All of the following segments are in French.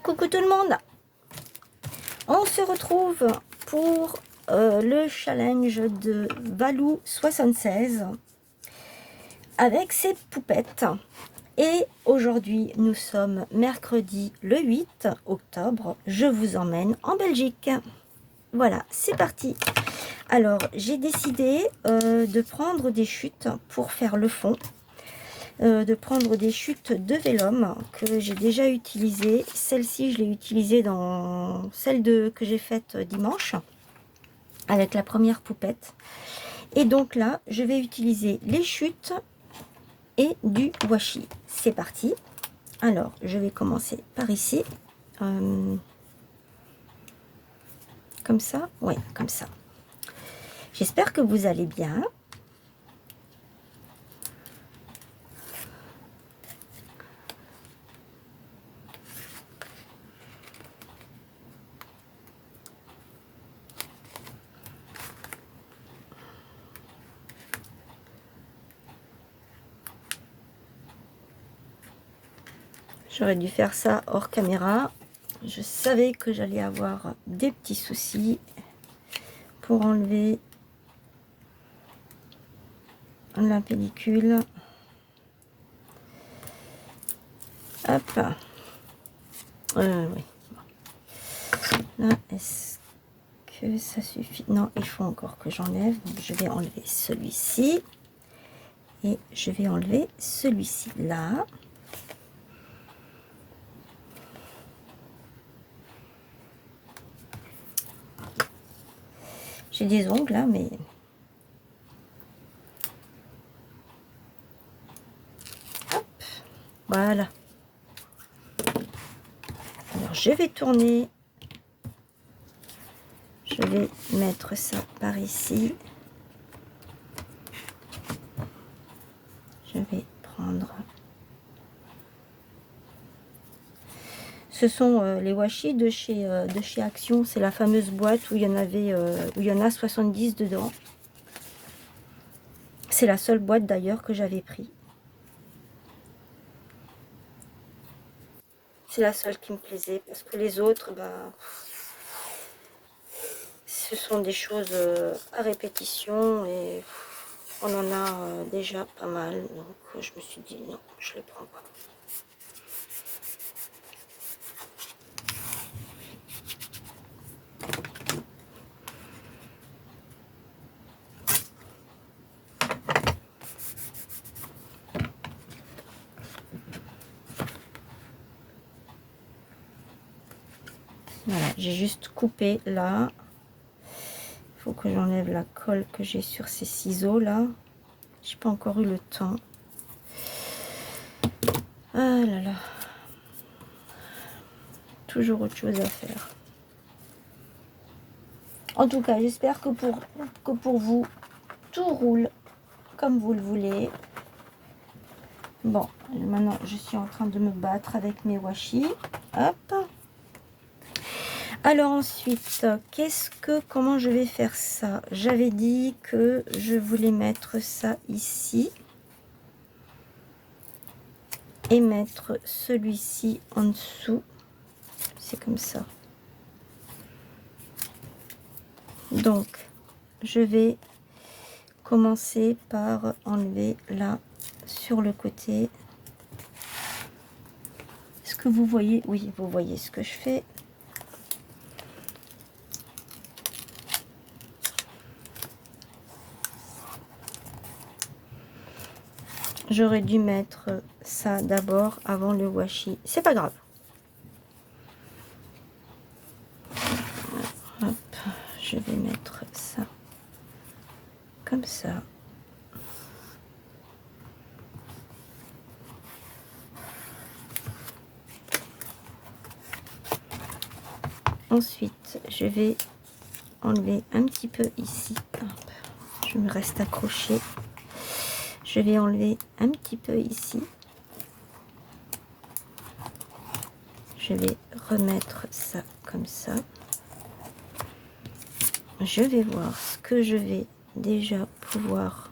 Coucou tout le monde. On se retrouve pour le challenge de Valou 76 avec ses poupettes. Et aujourd'hui, nous sommes mercredi le 8 octobre. Je vous emmène en Belgique. Voilà, c'est parti. Alors, j'ai décidé de prendre des chutes pour faire le fond. De prendre des chutes de vélum que j'ai déjà utilisées. Celle-ci, je l'ai utilisée dans celle que j'ai faite dimanche avec la première poupette. Et donc là, je vais utiliser les chutes et du washi. C'est parti. Alors, je vais commencer par ici. Comme ça. Ouais, comme ça. J'espère que vous allez bien. J'aurais dû faire ça hors caméra. Je savais que j'allais avoir des petits soucis pour enlever la pellicule. Hop. Oui. Là, est-ce que ça suffit? Non, il faut encore que j'enlève. Donc, je vais enlever celui-ci. Et je vais enlever celui-ci là. J'ai des ongles là, mais... Hop, voilà. Alors, je vais tourner. Je vais mettre ça par ici. Je vais prendre... Ce sont les washi de chez Action. C'est la fameuse boîte où il y en avait, où il y en a 70 dedans. C'est la seule boîte d'ailleurs que j'avais pris. C'est la seule qui me plaisait parce que les autres, ben, ce sont des choses à répétition et on en a déjà pas mal. Donc je me suis dit non, je les prends pas. Voilà, j'ai juste coupé là. Il faut que j'enlève la colle que j'ai sur ces ciseaux là. J'ai pas encore eu le temps. Ah là là. Toujours autre chose à faire. En tout cas, j'espère que pour vous, tout roule comme vous le voulez. Bon, maintenant, je suis en train de me battre avec mes washi. Hop. Alors ensuite, comment je vais faire ça? J'avais dit que je voulais mettre ça ici. Et mettre celui-ci en dessous. C'est comme ça. Donc, je vais commencer par enlever là sur le côté. Est-ce que vous voyez? Oui, vous voyez ce que je fais. J'aurais dû mettre ça d'abord avant le washi. C'est pas grave. Hop, je vais mettre ça comme ça. Ensuite, je vais enlever un petit peu ici. Hop, je me reste accroché. Je vais enlever un petit peu ici. Je vais remettre ça comme ça. Je vais voir ce que je vais déjà pouvoir.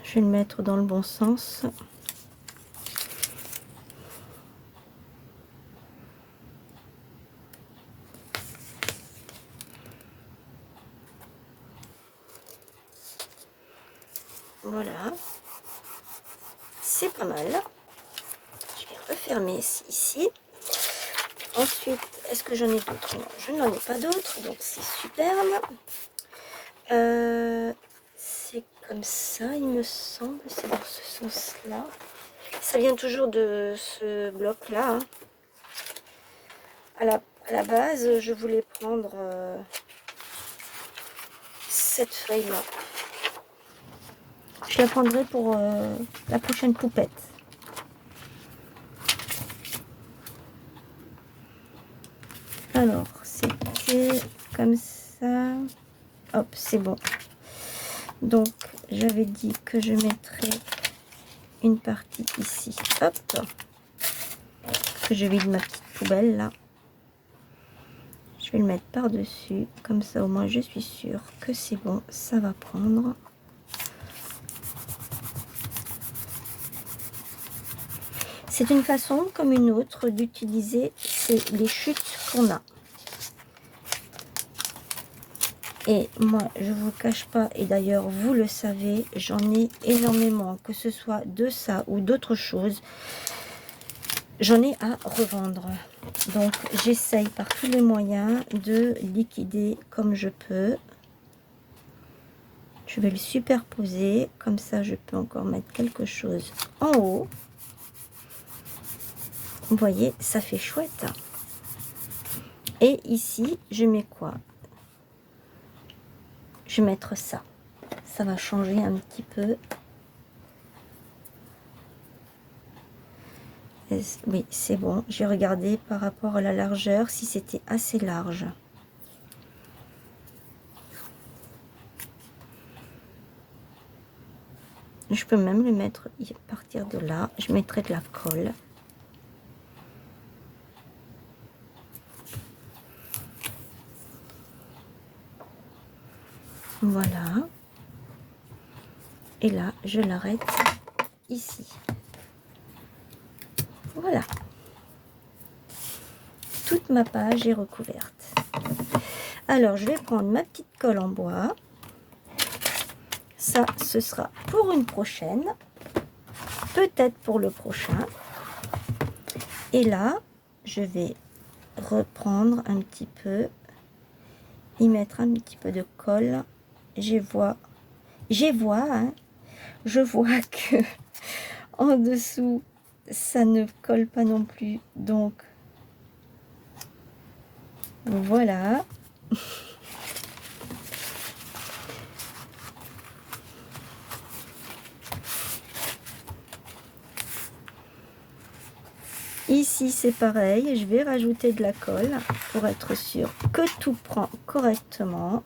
Je vais le mettre dans le bon sens. Voilà. C'est pas mal. Je vais refermer ici. Ensuite, est-ce que j'en ai d'autres? Non, je n'en ai pas d'autres, donc c'est superbe. C'est comme ça, il me semble. C'est dans ce sens-là. Ça vient toujours de ce bloc-là. Hein. À la base, je voulais prendre cette feuille-là. Je la prendrai pour la prochaine poupette. Alors, c'était comme ça. Hop, c'est bon. Donc, j'avais dit que je mettrais une partie ici. Hop. Que je vide ma petite poubelle là. Je vais le mettre par-dessus. Comme ça, au moins, je suis sûre que c'est bon. Ça va prendre. C'est une façon comme une autre d'utiliser les chutes qu'on a. Et moi, je ne vous cache pas, et d'ailleurs, vous le savez, j'en ai énormément, que ce soit de ça ou d'autres choses. J'en ai à revendre. Donc, j'essaye par tous les moyens de liquider comme je peux. Je vais le superposer. Comme ça, je peux encore mettre quelque chose en haut. Vous voyez, ça fait chouette. Et ici, je mets quoi? Je vais mettre ça. Ça va changer un petit peu. Oui, c'est bon. J'ai regardé par rapport à la largeur si c'était assez large. Je peux même le mettre à partir de là. Je mettrai de la colle. Voilà. Et là, je l'arrête ici. Voilà. Toute ma page est recouverte. Alors, je vais prendre ma petite colle en bois. Ça, ce sera pour une prochaine. Peut-être pour le prochain. Et là, je vais reprendre un petit peu. Y mettre un petit peu de colle. Je vois que en dessous ça ne colle pas non plus, donc voilà. Ici c'est pareil, je vais rajouter de la colle pour être sûr que tout prend correctement.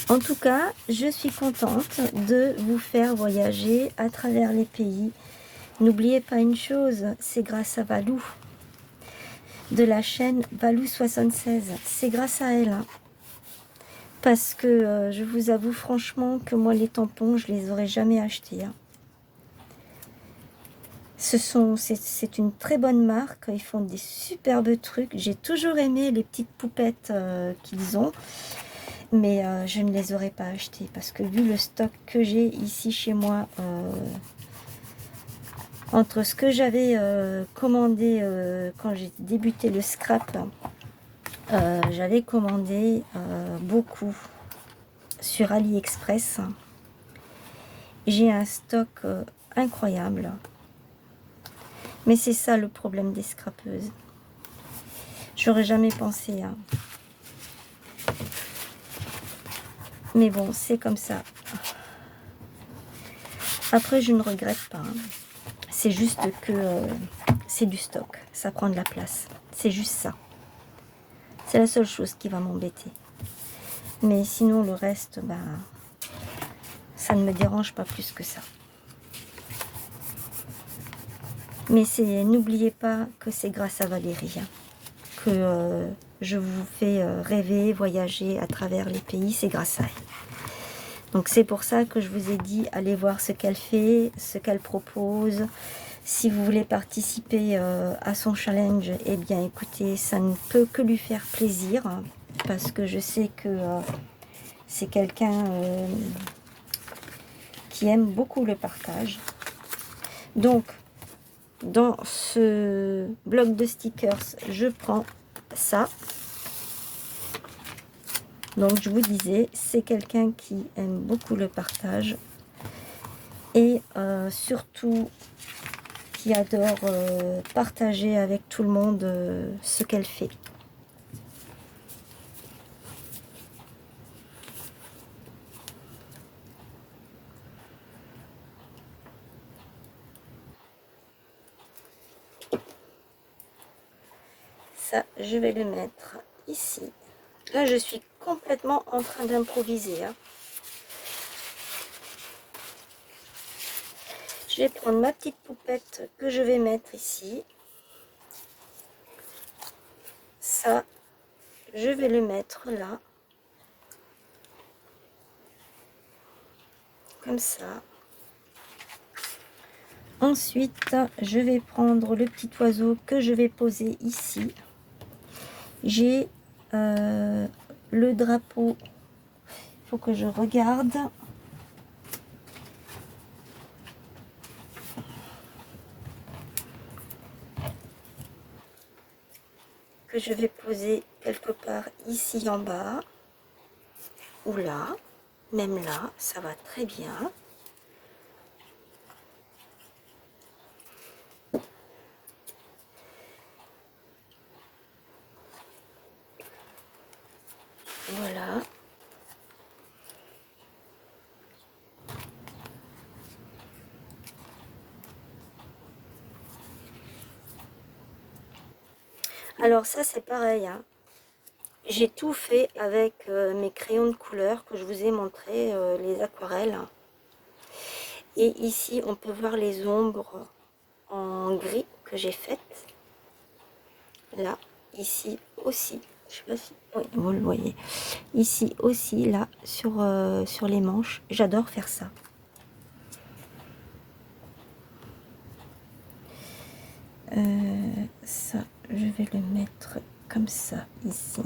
En tout cas, je suis contente de vous faire voyager à travers les pays. N'oubliez pas une chose, c'est grâce à Valou, de la chaîne Valou76. C'est grâce à elle. Hein. Parce que je vous avoue franchement que moi, les tampons, je les aurais jamais achetés. Hein. C'est une très bonne marque. Ils font des superbes trucs. J'ai toujours aimé les petites poupettes qu'ils ont. Mais je ne les aurais pas achetées parce que vu le stock que j'ai ici chez moi, entre ce que j'avais commandé quand j'ai débuté le scrap, j'avais commandé beaucoup sur AliExpress. J'ai un stock incroyable. Mais c'est ça le problème des scrapeuses. J'aurais jamais pensé à... Mais bon, c'est comme ça. Après, je ne regrette pas. Hein. C'est juste que c'est du stock. Ça prend de la place. C'est juste ça. C'est la seule chose qui va m'embêter. Mais sinon, le reste, bah, ça ne me dérange pas plus que ça. Mais n'oubliez pas que c'est grâce à Valérie hein, que je vous fais rêver, voyager à travers les pays, c'est grâce à elle. Donc c'est pour ça que je vous ai dit, allez voir ce qu'elle fait, ce qu'elle propose. Si vous voulez participer à son challenge, eh bien écoutez, ça ne peut que lui faire plaisir, hein, parce que je sais que c'est quelqu'un qui aime beaucoup le partage. Donc, dans ce bloc de stickers, je prends ça. Donc, je vous disais, c'est quelqu'un qui aime beaucoup le partage. Et surtout, qui adore partager avec tout le monde ce qu'elle fait. Ça, je vais le mettre ici. Là, je suis complètement en train d'improviser, hein. Je vais prendre ma petite poupette que je vais mettre ici. Ça, je vais le mettre là. Comme ça. Ensuite, je vais prendre le petit oiseau que je vais poser ici. J'ai le drapeau. Il faut que je regarde. Que je vais poser quelque part ici en bas. Ou là. Même là, ça va très bien. Voilà. Alors ça c'est pareil, hein. J'ai tout fait avec mes crayons de couleur que je vous ai montré, les aquarelles. Et ici on peut voir les ombres en gris que j'ai faites. Là, ici aussi. Je sais pas si oui, vous le voyez. Ici aussi, là, sur les manches. J'adore faire ça. Ça, je vais le mettre comme ça, ici.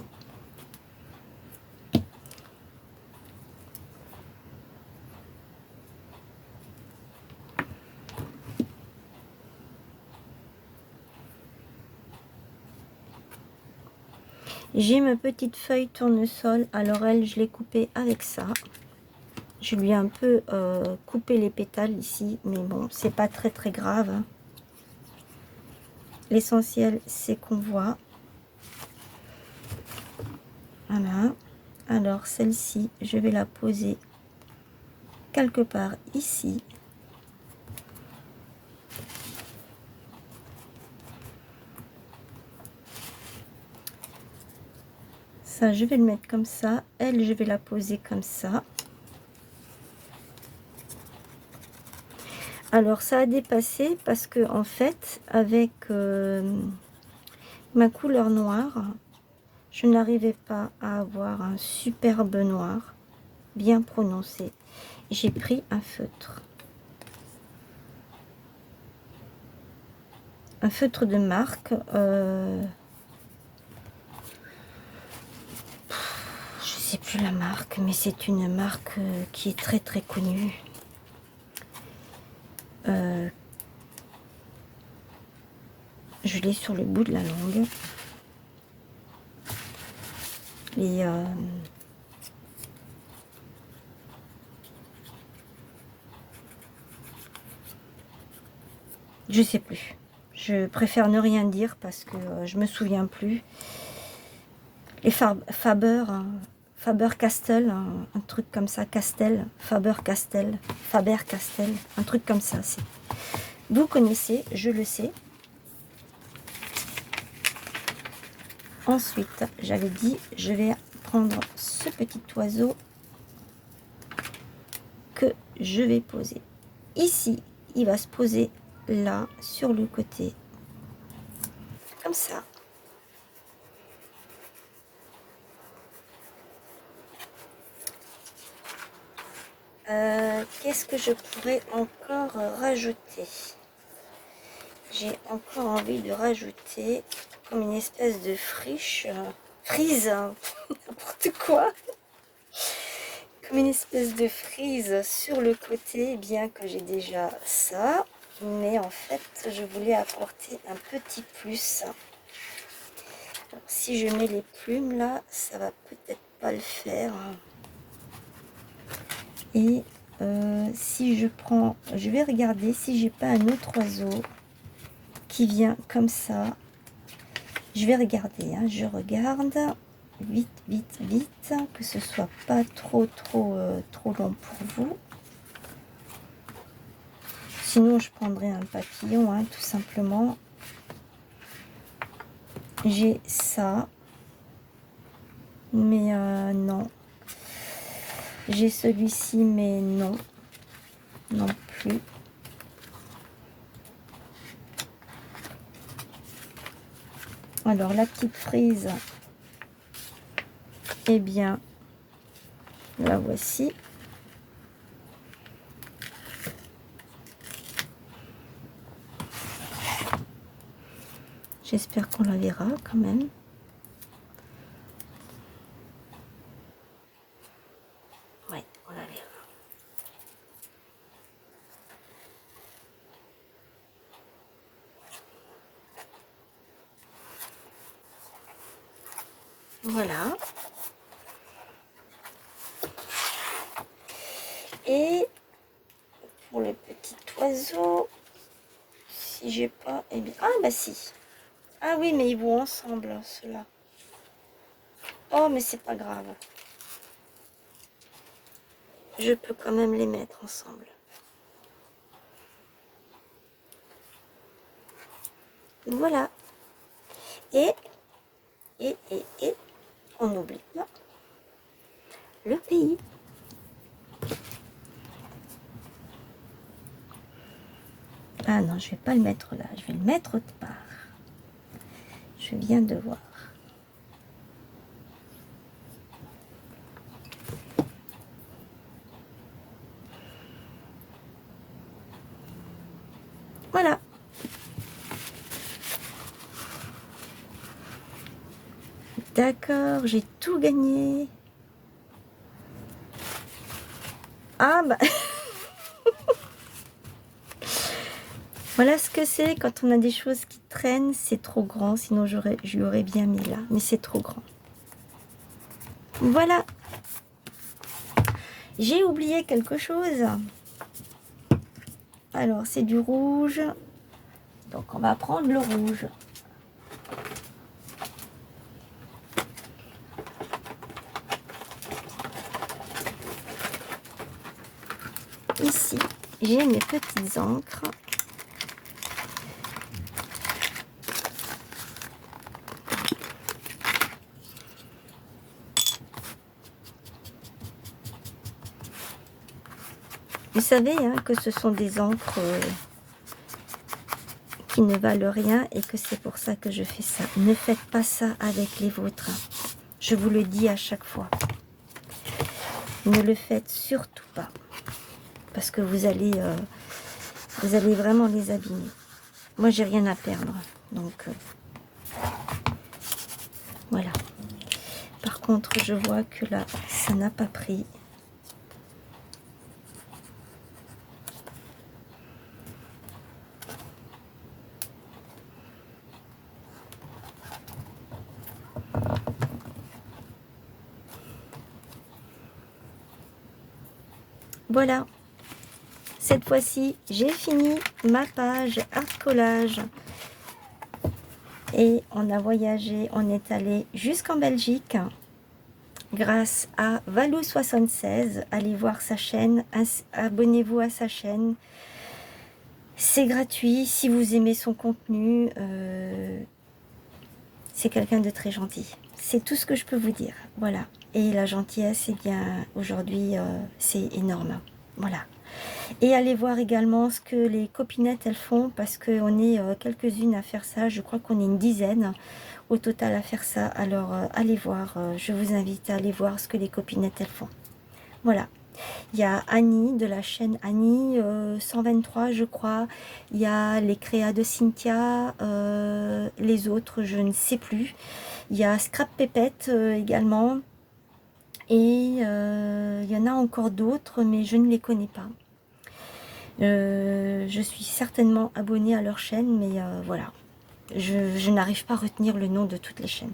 J'ai ma petite feuille tournesol. Alors elle, je l'ai coupée avec ça. Je lui ai un peu coupé les pétales ici. Mais bon, c'est pas très très grave, hein. L'essentiel, c'est qu'on voit. Voilà. Alors celle-ci, je vais la poser quelque part ici. Ça, je vais le mettre comme ça. Elle, je vais la poser comme ça. Alors, ça a dépassé parce que, en fait, avec ma couleur noire, je n'arrivais pas à avoir un superbe noir bien prononcé. J'ai pris un feutre. Un feutre de marque. Je sais plus la marque, mais c'est une marque qui est très très connue. Je l'ai sur le bout de la langue. Et je sais plus. Je préfère ne rien dire parce que je me souviens plus. Les Faber, Faber-Castell, un truc comme ça, Castel, Faber-Castell, Faber-Castell, un truc comme ça. Vous connaissez, je le sais. Ensuite, j'avais dit, je vais prendre ce petit oiseau que je vais poser ici. Il va se poser là, sur le côté, comme ça. Qu'est-ce que je pourrais encore rajouter? J'ai encore envie de rajouter comme une espèce de frise, n'importe quoi, comme une espèce de frise sur le côté, bien que j'ai déjà ça, mais en fait je voulais apporter un petit plus. Alors, si je mets les plumes là, ça va peut-être pas le faire. Et si je prends, je vais regarder si j'ai pas un autre oiseau qui vient comme ça. Je vais regarder, hein, je regarde vite, vite, vite, que ce soit pas trop long pour vous. Sinon, je prendrai un papillon, hein, tout simplement. J'ai ça, mais non. J'ai celui-ci, mais non, non plus. Alors, la petite frise, eh bien, la voici. J'espère qu'on la verra quand même. Ouais, on la verra. Voilà. Et pour le petit oiseau, si j'ai pas, eh bien, ah bah si. Ah oui, mais ils vont ensemble, ceux-là. Oh, mais c'est pas grave. Je peux quand même les mettre ensemble. Voilà. Et, on n'oublie pas le pays. Ah non, je vais pas le mettre là. Je vais le mettre autre part. Je viens de voir. Voilà. D'accord, j'ai tout gagné. Ah bah... Voilà ce que c'est quand on a des choses qui traînent, c'est trop grand, sinon je l'aurais bien mis là, mais c'est trop grand. Voilà. J'ai oublié quelque chose. Alors, c'est du rouge. Donc, on va prendre le rouge. Ici, j'ai mes petites encres. Vous savez hein, que ce sont des encres qui ne valent rien et que c'est pour ça que je fais ça. Ne faites pas ça avec les vôtres. Je vous le dis à chaque fois. Ne le faites surtout pas. Parce que vous allez vraiment les abîmer. Moi, j'ai rien à perdre. Donc, voilà. Par contre, je vois que là, ça n'a pas pris. Voilà, cette fois-ci, j'ai fini ma page art collage. Et on a voyagé, on est allé jusqu'en Belgique grâce à Valou76. Allez voir sa chaîne, abonnez-vous à sa chaîne. C'est gratuit, si vous aimez son contenu, c'est quelqu'un de très gentil. C'est tout ce que je peux vous dire, voilà. Et la gentillesse, eh bien, aujourd'hui, c'est énorme. Voilà. Et allez voir également ce que les copinettes, elles font, parce qu'on est quelques-unes à faire ça. Je crois qu'on est une dizaine au total à faire ça. Alors, allez voir. Je vous invite à aller voir ce que les copinettes, elles font. Voilà. Il y a Annie de la chaîne Annie 123 je crois. Il y a les créas de Cynthia, les autres je ne sais plus. Il y a Scrap Pépette également. Et il y en a encore d'autres mais je ne les connais pas. Je suis certainement abonnée à leur chaîne mais voilà. Je n'arrive pas à retenir le nom de toutes les chaînes.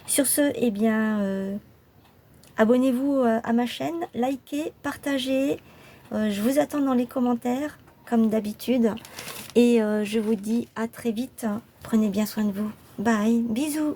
Sur ce, eh bien, abonnez-vous à ma chaîne, likez, partagez. Je vous attends dans les commentaires, comme d'habitude. Et je vous dis à très vite. Prenez bien soin de vous. Bye, bisous.